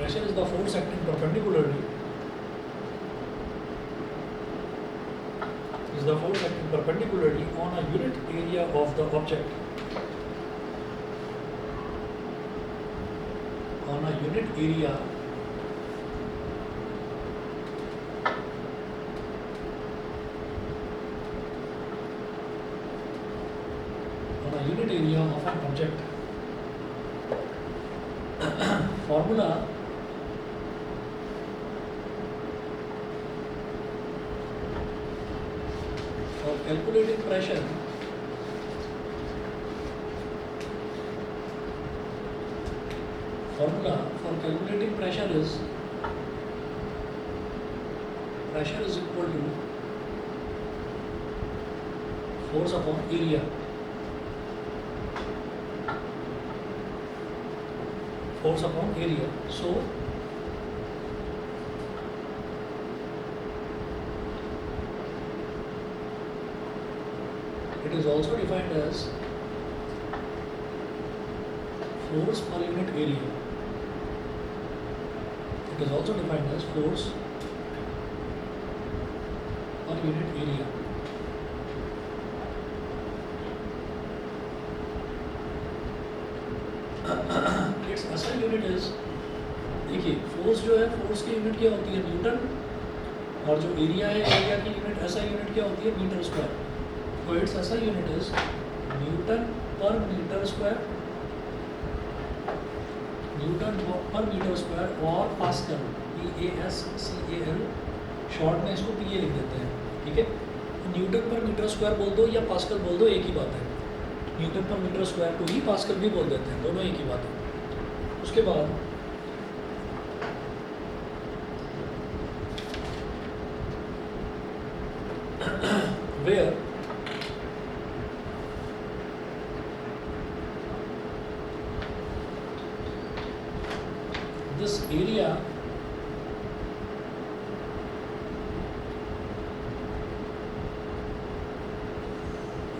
pressure is the force acting perpendicularly. Is the force acting perpendicularly on a unit area of the object. On a unit area of an object. Formula for calculating pressure is pressure is equal to force upon area. Force upon area. So it is also defined as force per unit area. It is also defined as force per unit area. Its SI unit is, देखिए force जो है, force की unit क्या होती है Newton, और जो area है, एरिया की यूनिट SI यूनिट क्या होती है मीटर स्क्वायर. तो it's SI unit is Newton पर मीटर स्क्वायर, और पास्कल, PASCAL, शॉर्ट में इसको PA लिख देते हैं. ठीक है, न्यूटन पर मीटर स्क्वायर बोल दो या पास्कल बोल दो, एक ही बात है. न्यूटन पर मीटर स्क्वायर को ही पास्कल भी बोल देते हैं, दोनों एक ही बात है. उसके बाद where this area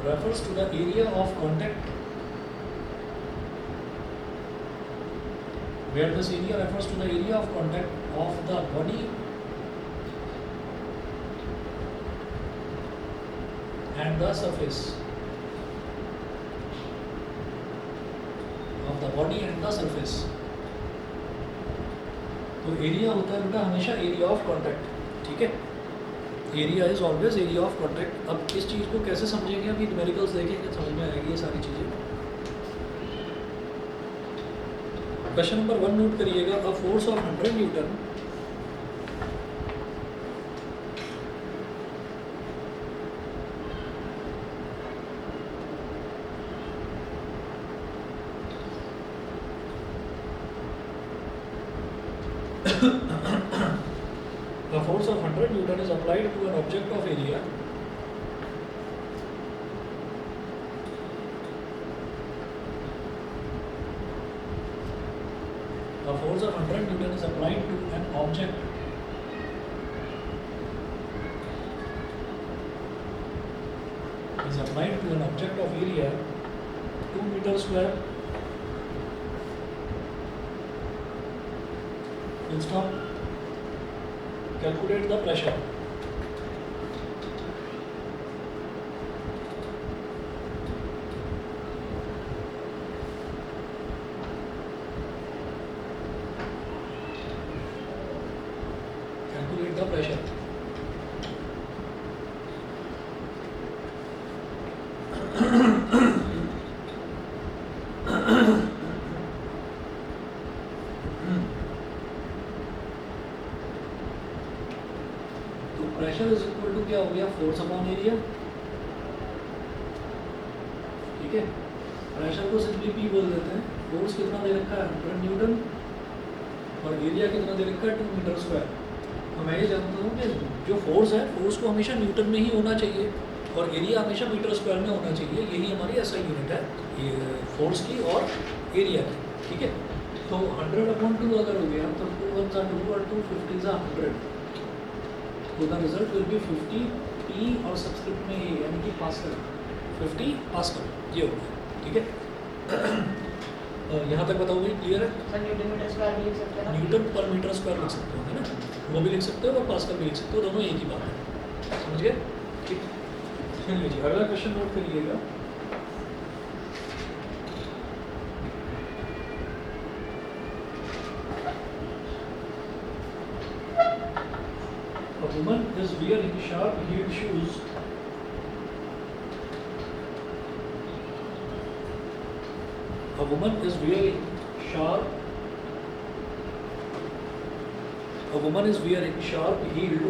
refers to the area of contact, where this area refers to the area of contact of the body and the surface of the body and the surface. तो एरिया होता है बेटा हमेशा area of contact. ठीक है, area is always area of contact. अब इस चीज़ को कैसे समझेंगे, अभी न्यूमेरिकल्स देखेंगे समझ में आएगी ये सारी चीज़ें. क्वेश्चन नंबर 1 नोट करिएगा. A force of 100 Newton the force of 100 Newton is applied to an object of area the force of 100 Newton is applied to an object of area 2 meter square. Full stop. Calculate the pressure. Calculate the pressure. Pressure is equal to क्या हो गया, force upon area. ठीक है, pressure को simply P बोल देते हैं. Force कितना दे रखा है 100 न्यूटन, और एरिया कितना दे रखा है 2 मीटर स्क्वायर. तो मैं ये जानता हूँ कि जो फोर्स है, फोर्स को हमेशा न्यूटन में ही होना चाहिए, और एरिया हमेशा मीटर स्क्वायर में होना चाहिए. यही हमारी SI यूनिट है ये फोर्स की और एरिया की. ठीक है, तो 100/2 अगर हो गया तो 2 1 2 और 2 50 100. तो the result will be 50 P और सब्सक्रिप्ट में ये यानी कि पास्कल, 50 पास्कल ये हो गया. ठीक है, यहाँ तक बताओगे, क्लियर है? सर न्यूटन मीटर स्क्वायर भी लिख सकते हैं ना? न्यूटन पर मीटर स्क्वायर लिख सकते हो, है ना, वो भी लिख सकते हो और पास्कल भी लिख सकते हो, दोनों एक ही बात है, समझ गए? ठीक, चलिए जी अगला क्वेश्चन नोट करिएगा। A woman is wearing sharp-heeled shoes. A woman is wearing sharp. A woman is wearing sharp-heeled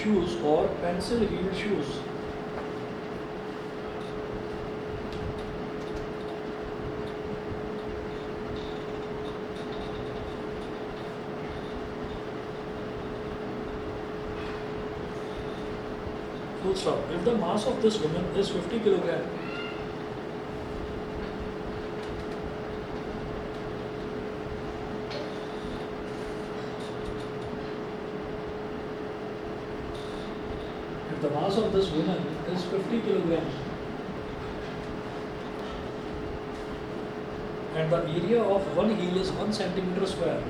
shoes or pencil-heeled shoes. Full stop. If the mass of this woman is 50 kilogram, if the mass of this woman is 50 kilogram and the area of one heel is 1 centimeter square,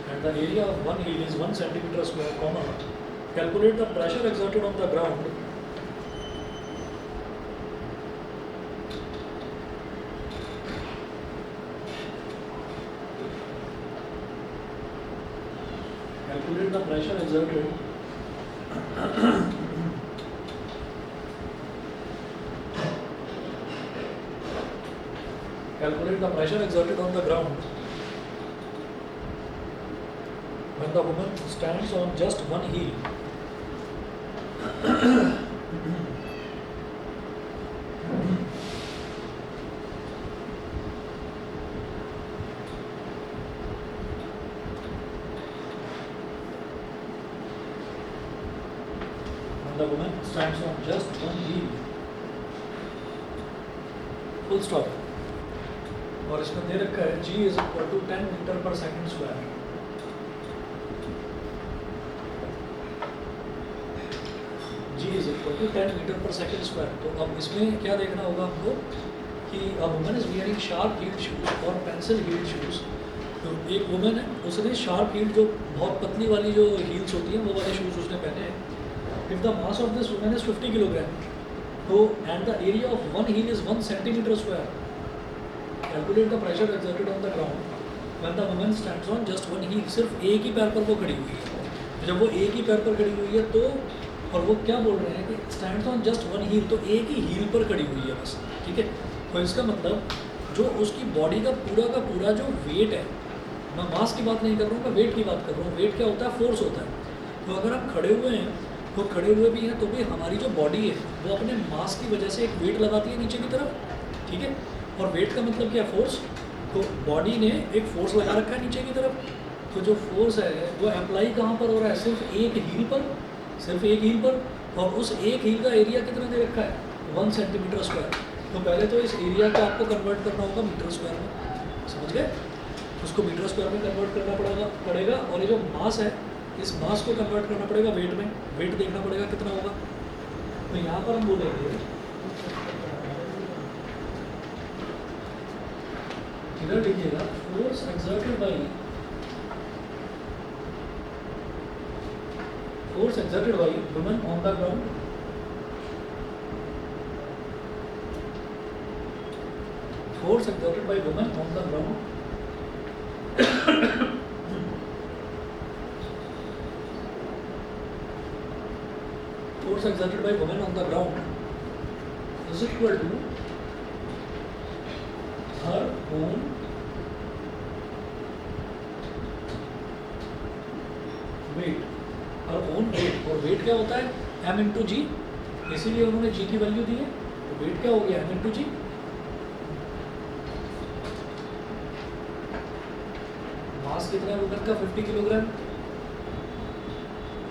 and the area of one heel is 1 centimeter square, comma, calculate the pressure exerted on the ground calculate the pressure exerted calculate the pressure exerted on the ground when the woman stands on just one heel. When the woman stands on just one heel. Full stop. और इसमें दे रखा है G is equal to 10 metre per second square. G is equal to 10 metre per second square. तो अब इसमें क्या देखना होगा हमको कि a woman is wearing sharp heeled shoes और pencil heeled shoes। तो एक वुमन है, उसने शार्प हील जो बहुत पतली वाली जो हील्स होती हैं वो वाले शूज़ उसने पहने हैं। If the mass of this woman is 50 kilogram, तो and the area of one heel is 1 centimetre square, calculate the pressure exerted on the ground when the woman stands on just one heel. सिर्फ एक ही पैर पर वो खड़ी हुई है। जब वो एक ही पैर पर खड़ी हुई है तो, और वो क्या बोल रहे हैं कि stands on just one heel, तो एक ही हील पर खड़ी हुई है बस, ठीक है। तो इसका मतलब जो उसकी बॉडी का पूरा जो वेट है, मैं मास की बात नहीं कर रहा हूँ, मैं वेट की बात कर रहा हूँ। वेट क्या होता है? फोर्स होता है। तो अगर हम खड़े हुए हैं, तो खड़े हुए भी हैं तो भी हमारी जो बॉडी है वो अपने मास की वजह से एक वेट लगाती है नीचे की तरफ, ठीक है। और वेट का मतलब क्या? फोर्स। तो बॉडी ने एक फोर्स लगा रखा है नीचे की तरफ। तो जो फोर्स है वो अप्लाई कहाँ पर हो रहा है? सिर्फ एक हील पर, सिर्फ एक हील पर। और उस एक हील का एरिया कितना दे रखा है? 1 सेंटीमीटर स्क्वायर। तो पहले तो इस एरिया को आपको कन्वर्ट करना होगा मीटर स्क्वायर में, समझ गए? उसको मीटर स्क्वायर में कन्वर्ट करना पड़ेगा। और ये जो मास है, इस मास को कन्वर्ट करना पड़ेगा वेट में। वेट देखना पड़ेगा कितना होगा। तो यहाँ पर हम बोलेंगे, इधर देखिएगा, force exerted by woman on the ground force exerted by women on the ground force exerted by women on the ground is equal to her own weight, her own weight। और weight क्या होता है? m into g, इसीलिए उन्होंने g की value दी है। तो weight क्या हो गया? m into g। मास कितना है वुमन का? 50 किलोग्राम।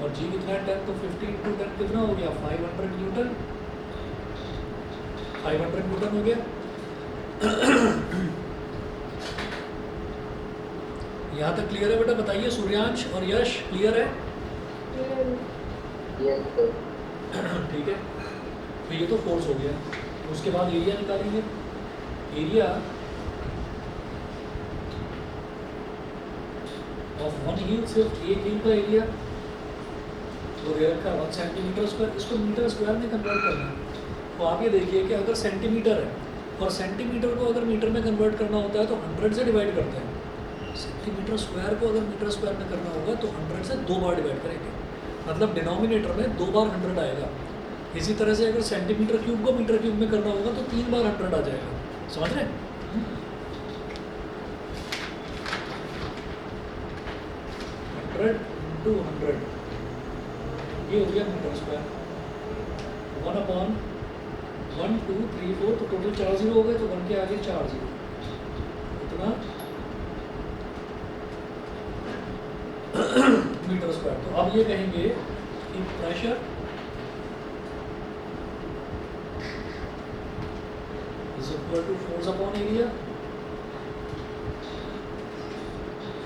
और जी कितना है? 10। तो 50 into 10 कितना हो गया? 500 न्यूटन। 500 न्यूटन हो गया। यहाँ तक क्लियर है बेटा? बताइए सूर्यांश और यश, क्लियर है? ठीक है, तो ये तो फोर्स हो गया। उसके बाद एरिया निकालेंगे। एरिया ऑफ वन हील, सिर्फ एक हील का एरिया वो दे रखा है 1 सेंटीमीटर स्क्वायर। इसको मीटर स्क्वायर में कन्वर्ट करना है। तो आगे देखिए कि अगर सेंटीमीटर है और सेंटीमीटर को अगर मीटर में कन्वर्ट करना होता है तो 100 से डिवाइड करते हैं। सेंटीमीटर स्क्वायर को अगर मीटर स्क्वायर में करना होगा तो 100 से 2 बार डिवाइड करेंगे, मतलब डिनोमिनेटर में 2 बार 100 आएगा। इसी तरह से अगर सेंटीमीटर क्यूब को मीटर क्यूब में करना होगा तो 3 बार 100 आ जाएगा। समझ रहे हैं? 100 into 100 ये हो गया मीटर स्क्वायर। 1/1 2 3 4 तो टोटल 4 जीरो हो गए, तो 1 के आगे 4 जीरो, इतना मीटर स्क्वायर। तो अब ये कहेंगे कि pressure is equal to force upon area.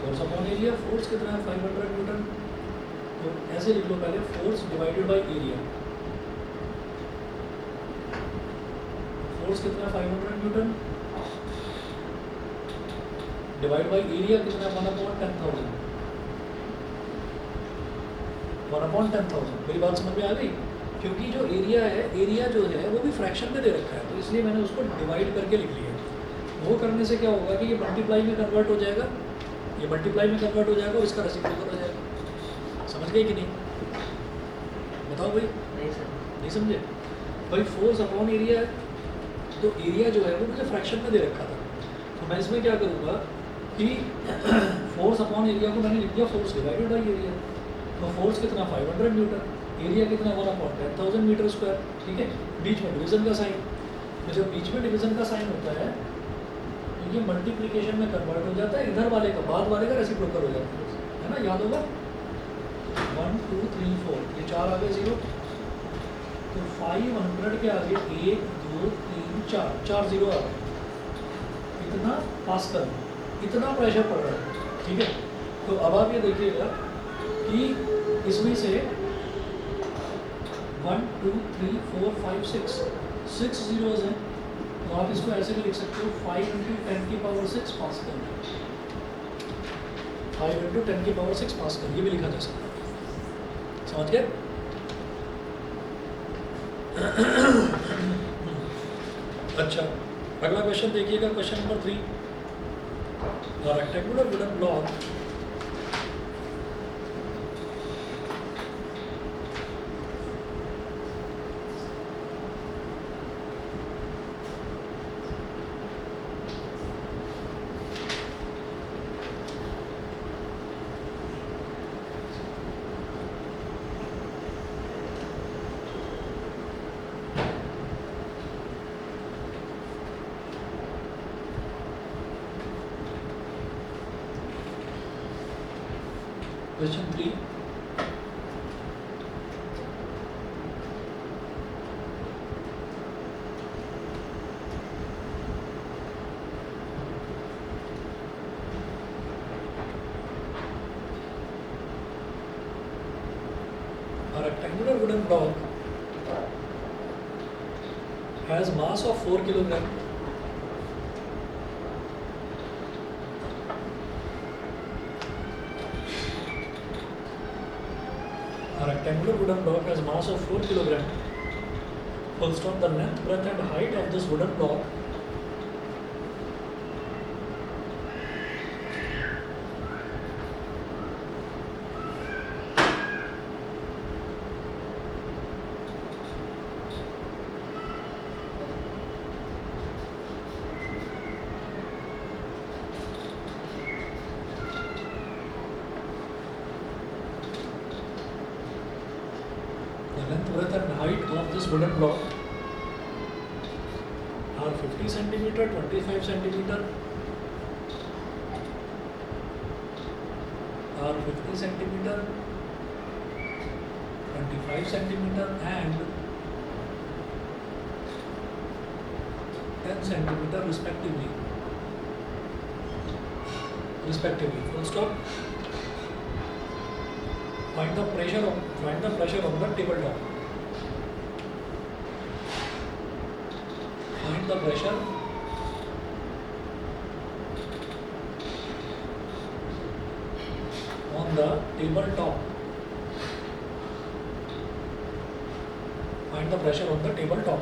Force upon area, force कितना है 500 न्यूटन, तो ऐसे लिख लो पहले, force divided by area. Force कितना है 500 न्यूटन डिवाइड बाय एरिया कितना है 1/10,000। 1/10,000। मेरी बात समझ में आ गई? क्योंकि जो एरिया है, एरिया जो है वो भी फ्रैक्शन में दे रखा है, तो इसलिए मैंने उसको डिवाइड करके लिख लिया। वो करने से क्या होगा कि ये मल्टीप्लाई में कन्वर्ट हो जाएगा, ये मल्टीप्लाई में कन्वर्ट हो जाएगा और इसका रेसिप्रोकल हो जाएगा। समझ गए कि नहीं? बताओ भाई। नहीं सर। नहीं समझे भाई? फोर्स अपॉन एरिया है, तो एरिया जो है वो मुझे फ्रैक्शन में दे रखा था, तो मैं इसमें क्या करूँगा कि फोर्स अपॉन एरिया को मैंने लिख दिया फोर्स डिवाइडेड बाई एरिया। तो फोर्स कितना 500 न्यूटन, एरिया कितना 1/10,000 मीटर स्क्वायर। ठीक है, बीच में डिवीजन का साइन, तो जब बीच में डिवीजन का साइन होता है तो ये मल्टीप्लिकेशन में कन्वर्ट हो जाता है, इधर वाले का बाद वाले का रेसिप्रोकल हो जाता है ना, याद होगा। 1 2 3 4 ये 4 आ गए जीरो, तो 500 के आगे 1 2 3 4 4 जीरो आ गए, इतना पास्कल, इतना प्रेशर पड़ रहा है। ठीक है, तो अब आप ये देखिएगा कि इसमें से 1 2 3 4 5 6 जीरोज हैं, तो आप इसको ऐसे भी लिख सकते हो 5 × 10⁻⁶ पास्कल। 5 × 10⁻⁶ पास्कल, ये भी लिखा जा सकता है। समझ गए? अच्छा, अगला क्वेश्चन देखिएगा, question number 3। A rectangular wooden block Question 3. A rectangular wooden block has mass of 4 kg. A rectangular wooden block has mass of 4 kg. Full stop. The length, breadth and height of this wooden block length, breadth and height of this wooden block are 50 centimeter, 25 centimeter, are 50 centimeter, 25 centimeter and 10 centimeter respectively. Full stop. Find the pressure on the tabletop. Find the pressure on the tabletop. Find the pressure on the tabletop.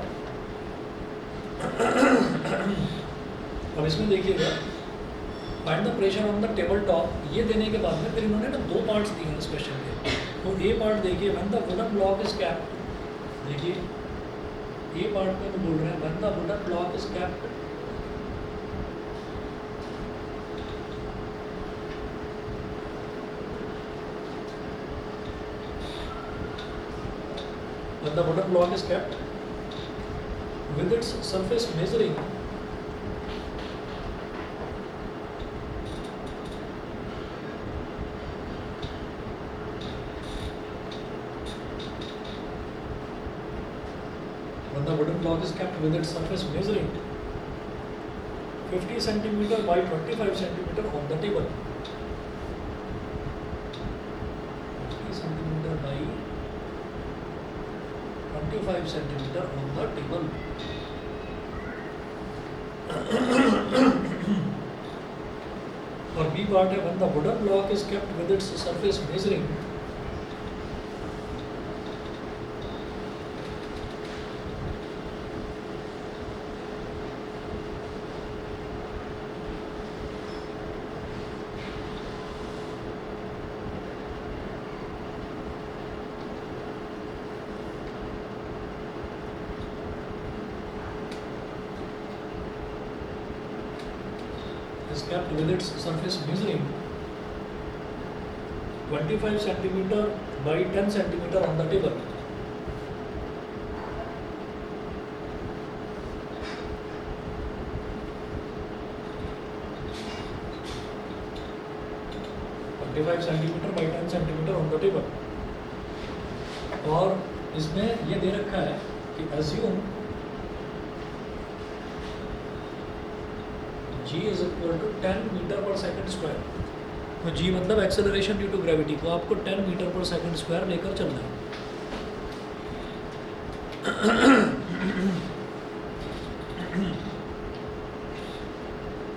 अब इसमें देखिएगा, find the pressure on the table top, ये देने के बाद में फिर इन्होंने ना दो पार्ट्स दिए हैं इस क्वेश्चन के। तो ए पार्ट देखिए, when the wooden block is capped, देखिए ए पार्ट में तो बोल रहे हैं when the wooden block is capped when the wooden block is kept with its surface measuring measuring 50 centimeter by 25 centimeter on the table. 50 centimeter by 25 centimeter on the table. और B part है when the wooden block is kept with its surface measuring 25 centimeter by 10 centimeter on the table. Centimetre by 10 centimetre on the table. और इसमें ये दे रखा है कि assume g is equal to 10 metre per second square. तो g मतलब acceleration due to gravity को आपको 10 मीटर पर सेकंड स्क्वायर लेकर चलना है।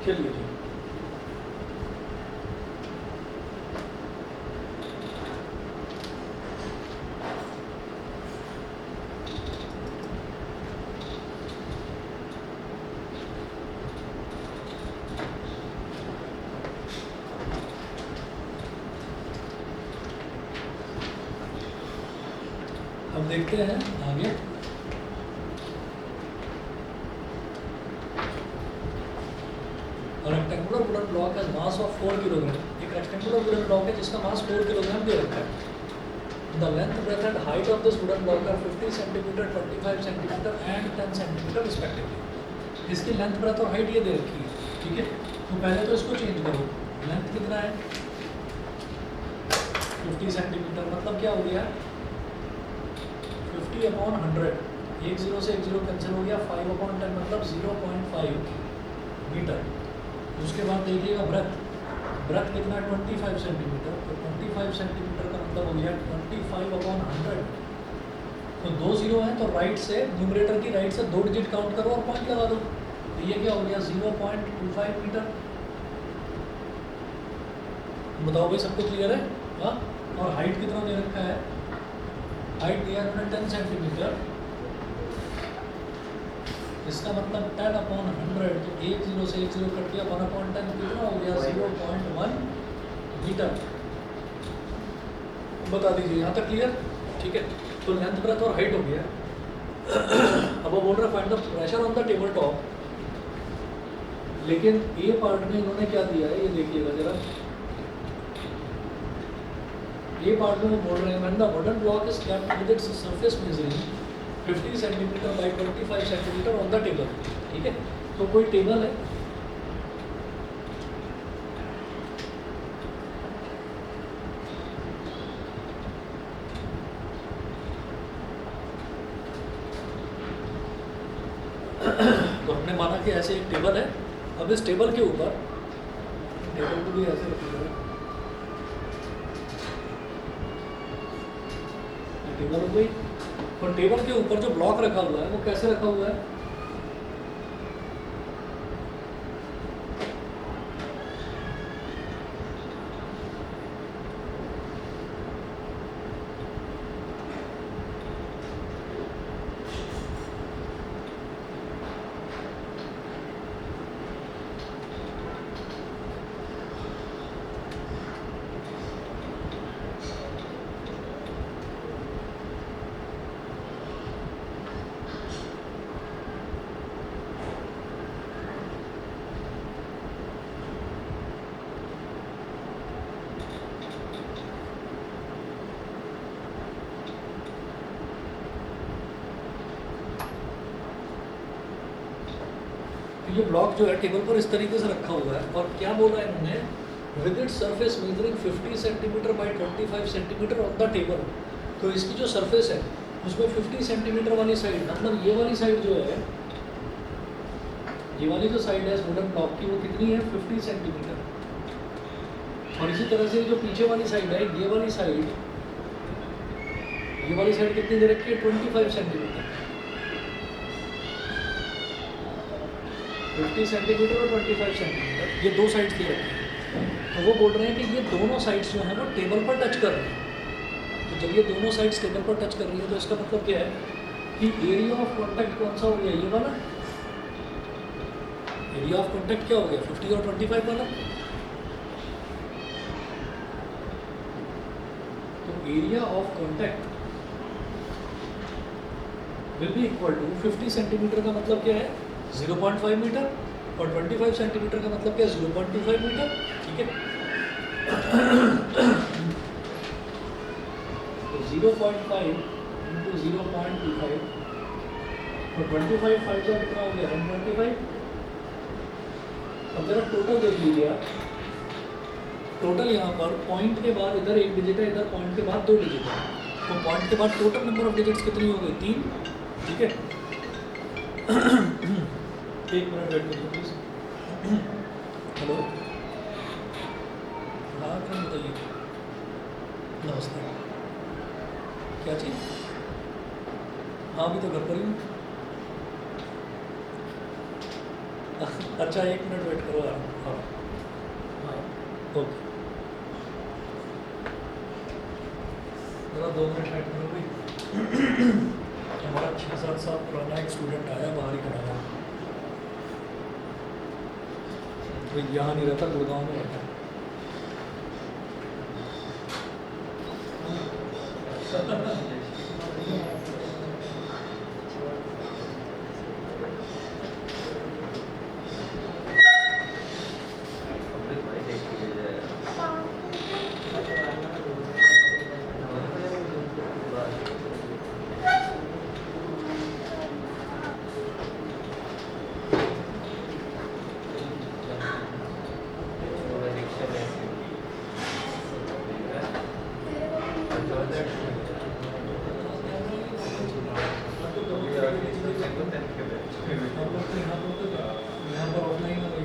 चलिए जी, अब देखते हैं आगे। रेक्टेंगुलर वुडन ब्लॉक है मास ऑफ 4 किलोग्राम। एक रेक्टेंगुलर वुडन ब्लॉक है जिसका मास 4 किलोग्राम दे रखा है। The length, breadth and height of this wooden block are 50 centimetre, 25 centimetre and 10 centimetre respectively. इसकी लेंथ, ब्रेथ और हाइट ये दे रखी है, ठीक है। तो पहले तो इसको चेंज करो। लेंथ कितना है 50 सेंटीमीटर, मतलब क्या हो गया 50/100, एक जीरो से एक जीरो कैंसिल हो गया, 5/10 मतलब 0.5 मीटर। उसके बाद देखिएगा ब्रेथ, ब्रेथ कितना है 25 सेंटीमीटर, तो 25 सेंटीमीटर का मतलब हो गया 25/100। तो दो जीरो है तो राइट से, न्यूमरेटर की राइट से 2 डिजिट काउंट करो और पॉइंट लगा दो। तो ये क्या हो गया 0.25 मीटर। बताओ भाई, सबको क्लियर है? हाँ। और हाइट कितना दे रखा है, हाइट दिया है 10 सेंटीमीटर, इसका मतलब 10/100। तो एक जीरो से एक जीरो कट गया, 1/10 कितना हो गया 0.1 मीटर। बता दीजिए यहाँ तक क्लियर? ठीक है। तो लेंथ, ब्रेथ और हाइट हो गया। अब वो बोल रहा है find the pressure on the table top, लेकिन ए पार्ट में इन्होंने क्या दिया है ये देखिएगा जरा। ये पार्ट में वो बोल रहे हैं when the wooden block is kept with its surface measuring 50 centimetre by 25 centimetre on the table, ठीक है। तो कोई टेबल है, तो हमने हमने माना कि ऐसे एक टेबल है, अब इस टेबल के ऊपर टेबल को भी ऐसे रखिएगा, टेबल हो गई, और टेबल के ऊपर जो ब्लॉक रखा हुआ है वो कैसे रखा हुआ है, ये ब्लॉक जो है टेबल पर इस तरीके से रखा हुआ है, और क्या बोला है इन्होंने, with it surface measuring 50 centimetre by 25 centimetre on the table. तो इसकी जो सरफेस है उसमें 50 सेंटीमीटर वाली साइड, मतलब ये वाली साइड जो है, ये वाली जो साइड है इस वुडन ब्लॉक की, वो कितनी है, 50 सेंटीमीटर। और इसी तरह से जो पीछे वाली साइड है, ये वाली साइड कितनी दे रखी है, 25 सेंटीमीटर। 50 सेंटीमीटर और 25 सेंटीमीटर, ये दो साइड्स दे रखी हैं। तो वो बोल रहे हैं कि ये दोनों साइड्स जो हैं वो टेबल पर टच कर रही हैं। तो जब ये दोनों साइड्स टेबल पर टच कर रही है तो इसका मतलब क्या है कि एरिया ऑफ कॉन्टैक्ट कौन सा हो गया, ये वाला एरिया ऑफ कॉन्टैक्ट क्या हो गया, 50 और 25 वाला। तो area of contact will be equal to 50 centimetre का मतलब क्या है, 0.5 मीटर, और 25 सेंटीमीटर का मतलब क्या है, 0.25 मीटर। ठीक है, तो 0.5 इंटू 0.25 और 25 फाइव का कितना हो गया, 125। अब जरा टोटल देख लीजिए आप, टोटल यहाँ पर पॉइंट के बाद इधर एक डिजिट है, इधर पॉइंट के बाद 2 डिजिट है, तो पॉइंट के बाद टोटल नंबर ऑफ डिजिट्स कितनी हो गई, 3। ठीक है, एक मिनट वेट करिए प्लीज। हेलो, हाँ कौन बताइए, नमस्ते, क्या चीज़, हाँ अभी तो घर पर ही हूँ। अच्छा एक मिनट वेट करो यार, हाँ हाँ ओके, जरा 2 मिनट वेट करो भाई। हमारा 6-7 साल पुराना एक स्टूडेंट आया, बाहर ही खड़ा है, तो यहाँ नहीं रहता, गुड़गांव में रहता है। यहाँ पर ऑफलाइन हो गई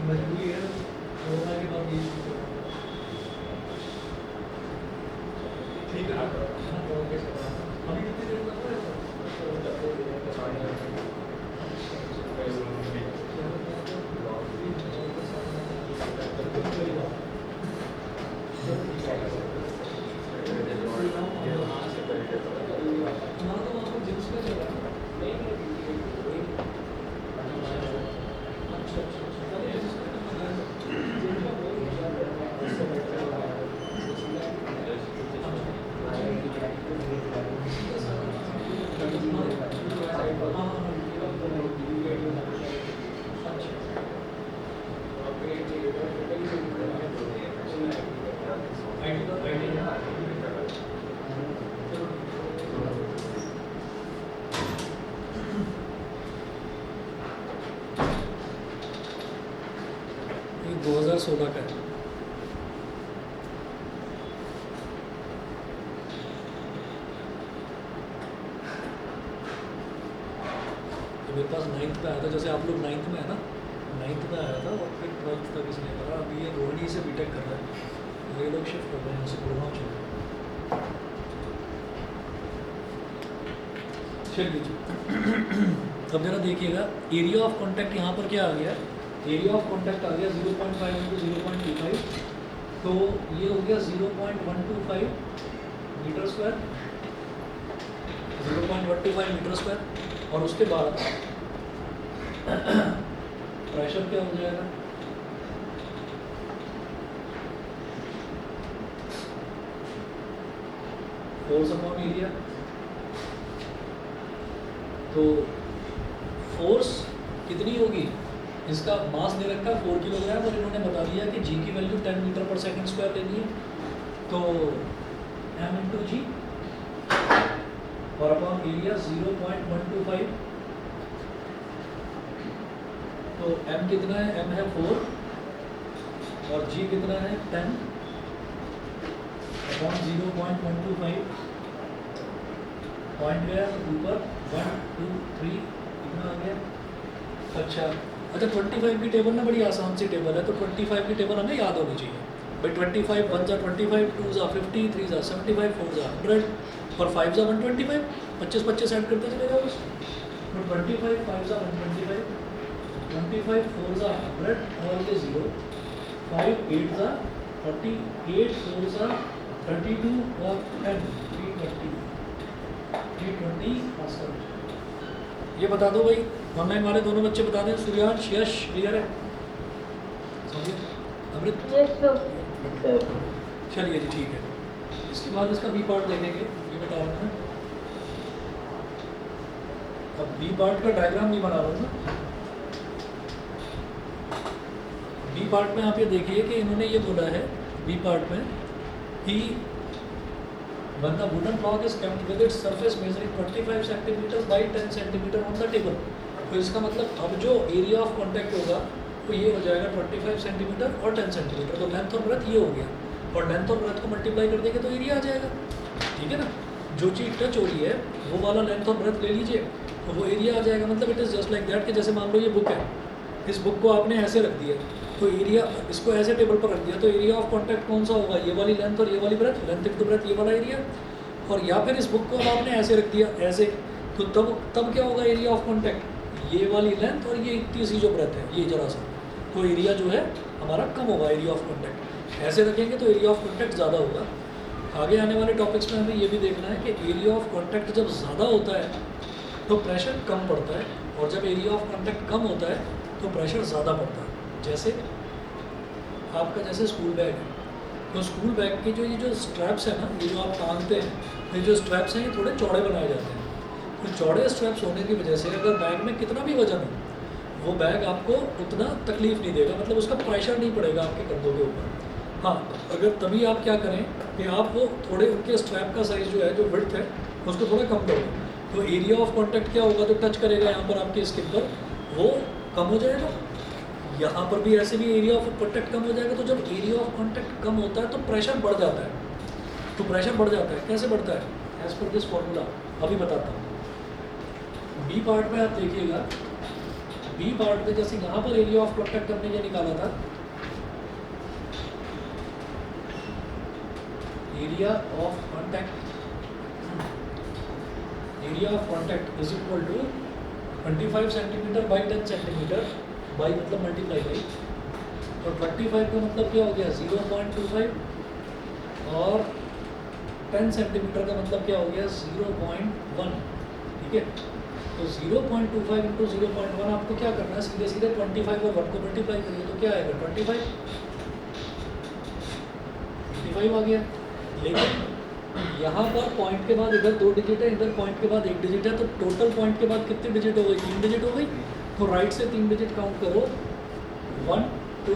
मजबूरी है, कोरोना के बाद ये ठीक है। अभी कितनी देर तक ये 2016 का है। तो मेरे पास 9th में आया था, जैसे आप लोग 9th में है ना, 9th में आया था और फिर 12th तक इसने करा। अभी ये रोहिणी से बीटेक कर रहा है, तो ये लोग शिफ्ट कर रहे हैं, जैसे गुड़गांव चले गए। चलिए जी, अब जरा देखिएगा एरिया ऑफ कॉन्टैक्ट यहाँ पर क्या आ गया, एरिया ऑफ कॉन्टैक्ट आ गया 0.5 इंटू 0.25, तो ये हो गया 0.125 मीटर स्क्वायर, 0.125 मीटर स्क्वायर। और उसके बाद प्रेशर क्या हो जाएगा, फोर्स अपॉन एरिया। तो फोर्स कितनी होगी, इसका मास दे रखा 4 किलोग्राम और इन्होंने बता दिया कि जी की value 10 metre per second square लेनी है, तो m इंटू जी और अपॉन एरिया 0.125। तो m कितना है, m है 4 और g कितना है 10 अपॉन 0.125। पॉइंट गया तो ऊपर 1 2 3 कितना आ गया। अच्छा 25 की टेबल ना बड़ी आसान सी टेबल है, तो 25 की टेबल हमें याद होनी चाहिए भाई। 25 1 जा 25, 2 जा 50, 3 जा 75, 4 जा 100 और 5 जा 125, 25 ऐड करते चले जाओ बस। तो 25 5 जा 125, 25 4 जा 100 और ये 0, 5 8 जा 48, 4 जा 32 और 10 320 पास्कल। ये बता दो भाई, ऑनलाइन वाले दोनों बच्चे बता दें, सूर्यांश यश क्लियर है, समझिए अमृत। चलिए जी ठीक है, इसके बाद इसका बी पार्ट देखेंगे, ये बता रहा हूँ मैं। अब बी पार्ट का डायग्राम नहीं बना रहा था। बी पार्ट में आप ये देखिए कि इन्होंने ये बोला है बी पार्ट में कि when the wooden block is kept with its surface measuring 25 centimeters by 10 centimeter on the table, तो इसका मतलब अब जो एरिया ऑफ कॉन्टैक्ट होगा तो ये हो जाएगा 25 सेंटीमीटर और 10 सेंटीमीटर। तो लेंथ और ब्रेथ ये हो गया, और लेंथ और ब्रेथ को मल्टीप्लाई कर देंगे तो एरिया आ जाएगा, ठीक है ना। जो चीज़ टच हो रही है वो वाला लेंथ और ब्रेथ ले लीजिए तो वो एरिया आ जाएगा। मतलब it is just like that कि जैसे मान लो ये बुक है, इस बुक को आपने ऐसे रख दिया तो एरिया, इसको ऐसे टेबल पर रख दिया तो एरिया ऑफ कॉन्टैक्ट कौन सा होगा, ये वाली लेंथ और ये वाली ब्रेथ, लेंथ इंटू ब्रेथ ये वाला एरिया। और या फिर इस बुक को अब आपने ऐसे रख दिया ऐसे, तो तब क्या होगा एरिया ऑफ कॉन्टैक्ट, ये वाली लेंथ और ये इतनी सी जो ब्रेथ है ये जरा सा, तो एरिया जो है हमारा कम होगा एरिया ऑफ कॉन्टैक्ट। ऐसे रखेंगे तो एरिया ऑफ कॉन्टैक्ट ज़्यादा होगा। आगे आने वाले टॉपिक्स में हमें ये भी देखना है कि एरिया ऑफ कॉन्टैक्ट जब ज़्यादा होता है तो प्रेशर कम पड़ता है, और जब एरिया ऑफ कॉन्टैक्ट कम होता है तो प्रेशर ज़्यादा पड़ता है। जैसे आपका जैसे स्कूल बैग है, तो स्कूल बैग के जो ये जो स्ट्रैप्स है ना, ये जो आप टांगते हैं, ये जो स्ट्रैप्स हैं ये थोड़े चौड़े बनाए जाते हैं। तो चौड़े स्ट्रैप्स होने की वजह से अगर बैग में कितना भी वजन हो वो बैग आपको उतना तकलीफ नहीं देगा, मतलब उसका प्रेशर नहीं पड़ेगा आपके कंधों के ऊपर। हाँ, अगर तभी आप क्या करें कि आप वो थोड़े उनके स्ट्रैप का साइज़ जो है, जो विड्थ है उसको थोड़ा कम करो, तो एरिया ऑफ कॉन्टैक्ट क्या होगा, जो टच करेगा यहाँ पर आपके स्किन पर वो कम हो जाएगा। यहाँ पर भी ऐसे भी एरिया ऑफ कॉन्टैक्ट कम हो जाएगा। तो जब एरिया ऑफ कॉन्टैक्ट कम होता है तो प्रेशर बढ़ जाता है। तो प्रेशर बढ़ जाता है, कैसे बढ़ता है, एज पर दिस फॉर्मूला अभी बताता हूँ। बी पार्ट में आप देखिएगा, बी पार्ट में जैसे यहाँ पर एरिया ऑफ कॉन्टैक्ट हमने ये निकाला था, area of contact is equal to 25 centimetre by 10 centimetre by मतलब मल्टीप्लाई बाई, और 25 का मतलब क्या हो गया 0.25 और 10 सेंटीमीटर का मतलब क्या हो गया 0.1, ठीक है। तो 0.25 इंटू 0.1 आपको क्या करना है, सीधे सीधे 25 और 1 को मल्टीप्लाई करिए तो क्या आएगा 25 आ गया। लेकिन यहाँ पर पॉइंट के बाद इधर 2 डिजिट है, इधर पॉइंट के बाद 1 डिजिट है, तो टोटल पॉइंट के बाद कितनी डिजिट हो गई, 3 डिजिट हो गई। तो राइट से 3 डिजिट काउंट करो, 1 2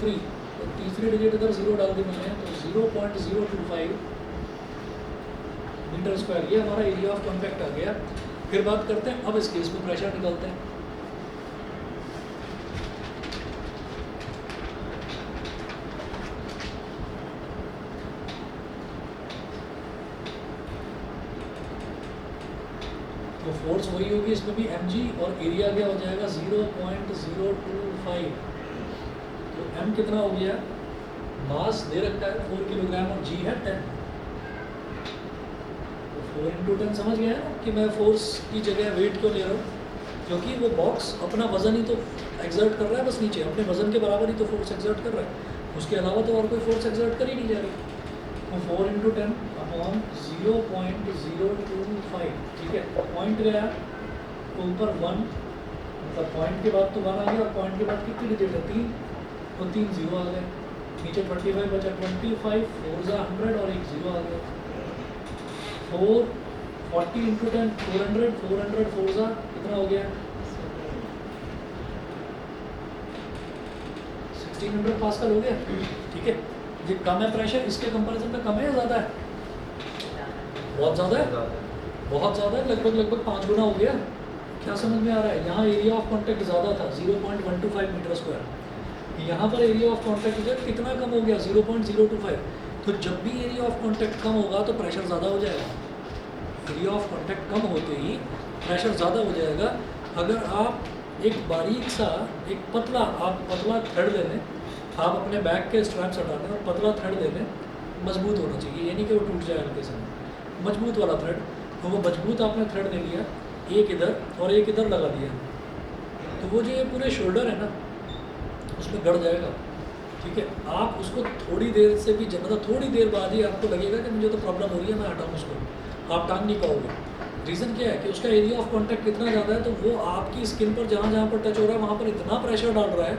3, तो तीसरी डिजिट इधर 0 डाल दी मैंने, तो 0.025 मीटर स्क्वायर ये हमारा एरिया ऑफ कॉन्टैक्ट आ गया। फिर बात करते हैं, अब इस केस में प्रेशर निकालते हैं। तो फोर्स वही होगी, इसमें भी mg, और एरिया क्या हो जाएगा 0.025। तो m कितना हो गया, मास दे रखा है 4 किलोग्राम और g है 10। तो 4 इंटू 10 समझ गया है ना कि मैं फोर्स की जगह वेट क्यों ले रहा हूँ, क्योंकि वो बॉक्स अपना वजन ही तो एक्सर्ट कर रहा है, बस नीचे अपने वजन के बराबर ही तो फोर्स एक्सर्ट कर रहा है, उसके अलावा तो और कोई फोर्स एक्सर्ट कर ही नहीं जा रही। तो 4 इंटू 10 अपॉन 0.025, ठीक है। पॉइंट गया तो ऊपर 1, मतलब पॉइंट के बाद तो 1 आ गया, और पॉइंट के बाद कितनी डिजिट है 3, तो 3 0 आ गए, नीचे 25 बचा, 25 4 जा 100 और एक 0 आ गया। 40 इंटू 10 400, 400 4 जा कितना हो गया 1600 पास्कल हो गया, ठीक है। ये कम है प्रेशर, इसके कंपैरिजन में कम है या ज़्यादा है, बहुत ज़्यादा है, बहुत ज़्यादा है, लगभग 5 गुना हो गया। क्या समझ में आ रहा है, यहाँ एरिया ऑफ कॉन्टैक्ट ज़्यादा था 0.125 मीटर स्क्वायर, यहाँ पर एरिया ऑफ कॉन्टैक्ट जो है कितना कम हो गया 0.025। तो जब भी एरिया ऑफ कॉन्टैक्ट कम होगा तो प्रेशर ज़्यादा हो जाएगा, एरिया ऑफ कॉन्टैक्ट कम होते ही प्रेशर ज़्यादा हो जाएगा। अगर आप एक बारीक सा एक पतला थ्रेड ले लें, आप अपने बैग के स्ट्रैप्स हटा दें और पतला थ्रेड ले लें, मजबूत होना चाहिए, ये नहीं कि वो टूट जाए हल्के से, मजबूत वाला थ्रेड। तो वो मजबूत आपने थ्रेड ले लिया, एक इधर और एक इधर लगा दिया, तो वो जो ये पूरे शोल्डर है ना उसमें गड़ जाएगा, ठीक है। आप उसको थोड़ी देर से भी मतलब थोड़ी देर बाद ही आपको लगेगा कि मुझे तो प्रॉब्लम हो रही है, मैं हटाऊँ उसको, आप टांग नहीं पाओगे। रीज़न क्या है कि उसका एरिया ऑफ कॉन्टैक्ट कितना ज़्यादा है, तो वो आपकी स्किन पर जहाँ पर टच हो रहा है वहाँ पर इतना प्रेशर डाल रहा है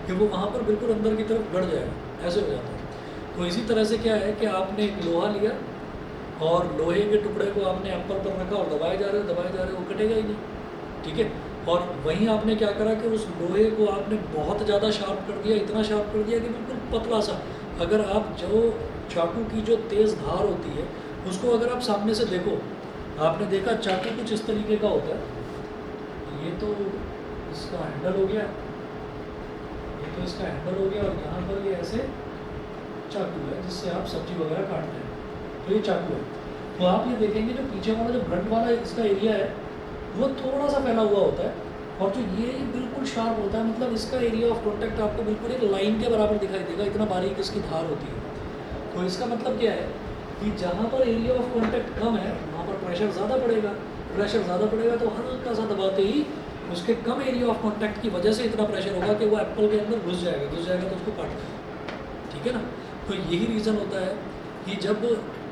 कि वो वहाँ पर बिल्कुल अंदर की तरफ गड़ जाएगा, ऐसे हो जाता है। तो इसी तरह से क्या है कि आपने एक लोहा लिया और लोहे के टुकड़े को आपने एप्पल पर रखा और दबाए जा रहे हो, वो कटेगा ही नहीं, ठीक है। और वहीं आपने क्या करा कि उस लोहे को आपने बहुत ज़्यादा शार्प कर दिया, इतना शार्प कर दिया कि बिल्कुल पतला सा। अगर आप जो चाकू की जो तेज़ धार होती है उसको अगर आप सामने से देखो, आपने देखा चाकू कुछ इस तरीके का होता है, ये तो इसका हैंडल हो गया, ये तो इसका हैंडल हो गया, और यहाँ पर ये ऐसे चाकू है जिससे आप सब्जी वगैरह काटते हैं, तो ये चाकू है। तो आप ये देखेंगे जो पीछे वाला जो ब्रंट वाला इसका एरिया है वो थोड़ा सा फैला हुआ होता है, और जो ये बिल्कुल शार्प होता है, मतलब इसका एरिया ऑफ कॉन्टैक्ट आपको बिल्कुल एक लाइन के बराबर दिखाई देगा, इतना बारीक इसकी धार होती है। तो इसका मतलब क्या है कि जहाँ पर एरिया ऑफ कॉन्टैक्ट कम है वहाँ पर प्रेशर ज़्यादा पड़ेगा, प्रेशर ज़्यादा पड़ेगा तो हल्का सा दबाते ही उसके कम एरिया ऑफ कॉन्टैक्ट की वजह से इतना प्रेशर होगा कि वो एप्पल के अंदर घुस जाएगा तो उसको काट देगा, ठीक है ना। तो यही रीज़न होता है कि जब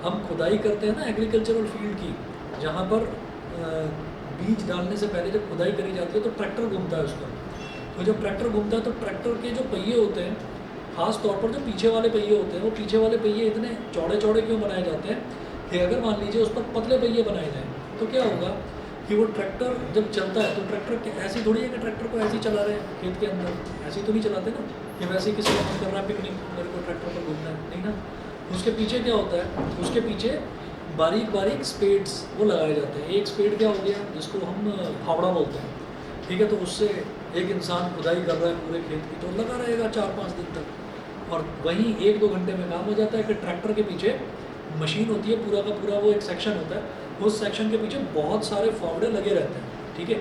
हम खुदाई करते हैं ना एग्रीकल्चरल फील्ड की, जहाँ पर बीज डालने से पहले जब खुदाई करी जाती है तो ट्रैक्टर घूमता है उस पर, तो जब ट्रैक्टर घूमता है तो ट्रैक्टर के जो पहिए होते हैं, खास तौर पर जो पीछे वाले पहिए होते हैं, वो पीछे वाले पहिए इतने चौड़े चौड़े क्यों बनाए जाते हैं कि अगर मान लीजिए उस पर पतले पहिए बनाए जाएँ तो क्या होगा कि वो ट्रैक्टर जब चलता है तो ट्रैक्टर ऐसी थोड़ी है कि ट्रैक्टर को ऐसे ही चला रहे हैं खेत के अंदर, ऐसे तो नहीं चलाते ना कि वैसे ही किसी का मन कर रहा है पिकनिक मेरे को ट्रैक्टर पर घूमना है, नहीं ना। उसके पीछे क्या होता है, उसके पीछे बारीक बारीक स्पेड्स वो लगाए जाते हैं। एक स्पेड क्या हो गया जिसको हम फावड़ा बोलते हैं, ठीक है। तो उससे एक इंसान खुदाई कर रहा है पूरे खेत की तो लगा रहेगा 4-5 दिन तक, और वहीं 1-2 घंटे में काम हो जाता है कि ट्रैक्टर के पीछे मशीन होती है, पूरा का पूरा वो एक सेक्शन होता है, उस सेक्शन के पीछे बहुत सारे फावड़े लगे रहते हैं, ठीक है,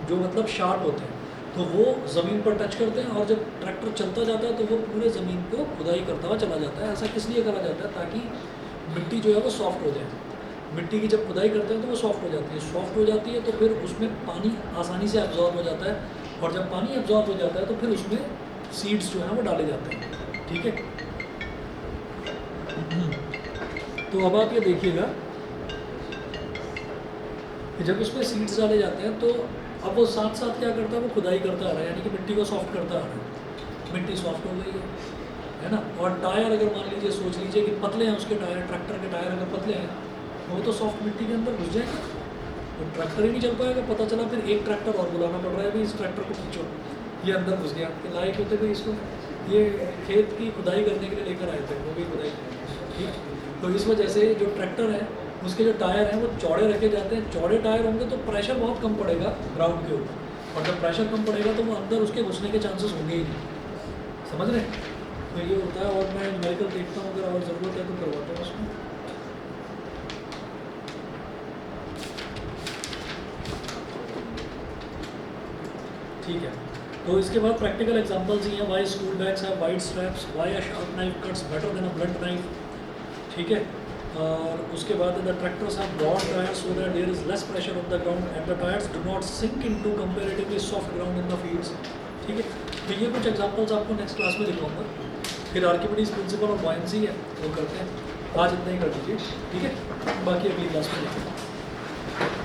जो मतलब शार्प होते हैं, तो वो ज़मीन पर टच करते हैं और जब ट्रैक्टर चलता जाता है तो वो पूरे ज़मीन को खुदाई करता हुआ चला जाता है। ऐसा किस लिए करा जाता है ताकि मिट्टी जो है वो सॉफ्ट हो जाए। मिट्टी की जब खुदाई करते हैं तो वो सॉफ्ट हो जाती है, सॉफ्ट हो जाती है तो फिर उसमें पानी आसानी से एब्जॉर्ब हो जाता है, और जब पानी एब्जॉर्ब हो जाता है तो फिर उसमें सीड्स जो हैं वो डाले जाते हैं, ठीक है। तो अब आप ये देखिएगा कि जब उसमें सीड्स डाले जाते हैं तो अब वो साथ साथ क्या करता है, वो खुदाई करता आ रहा है, यानी कि मिट्टी को सॉफ्ट करता आ रहा है। मिट्टी सॉफ्ट हो गई है ना। और टायर अगर मान लीजिए सोच लीजिए कि पतले हैं उसके टायर, ट्रैक्टर के टायर अगर पतले हैं वो तो सॉफ्ट मिट्टी के अंदर घुस जाएंगे, तो ट्रैक्टर ही नहीं चल पाएगा। पता चला फिर एक ट्रैक्टर और बुलाना पड़ रहा है, भाई इस ट्रैक्टर को खींचो, ये अंदर घुस गया, कि लायक होते थे इसको, ये खेत की खुदाई करने के लिए लेकर आए थे, वो भी खुदाई ठीक। तो इस वजह से जो ट्रैक्टर है उसके जो टायर हैं वो चौड़े रखे जाते हैं। चौड़े टायर होंगे तो प्रेशर बहुत कम पड़ेगा ग्राउंड के ऊपर, और जब प्रेशर कम पड़ेगा तो वो अंदर उसके घुसने के चांसेस होंगे ही नहीं, समझ रहे हैं। तो ये होता है, और मैं मेडिकल देखता हूँ, अगर और ज़रूरत है तो करवाता हूँ उसको। ठीक है, तो इसके बाद प्रैक्टिकल एग्जांपल्स ही हैं, why school bags have wide straps, why a sharp knife cuts better than a blunt knife, ठीक है। और उसके बाद the tractors have broad tyres so that there is less pressure on the ground and the tyres do not sink into comparatively soft ground in the fields, ठीक है। तो ये कुछ एग्जांपल्स आपको नेक्स्ट क्लास में दिखाऊंगा। फिर आर्किमिडीज प्रिंसिपल ऑफ बायंसी है वो करते हैं, आज इतना ही कर दीजिए, ठीक है, बाकी अगली क्लास में देखेंगे।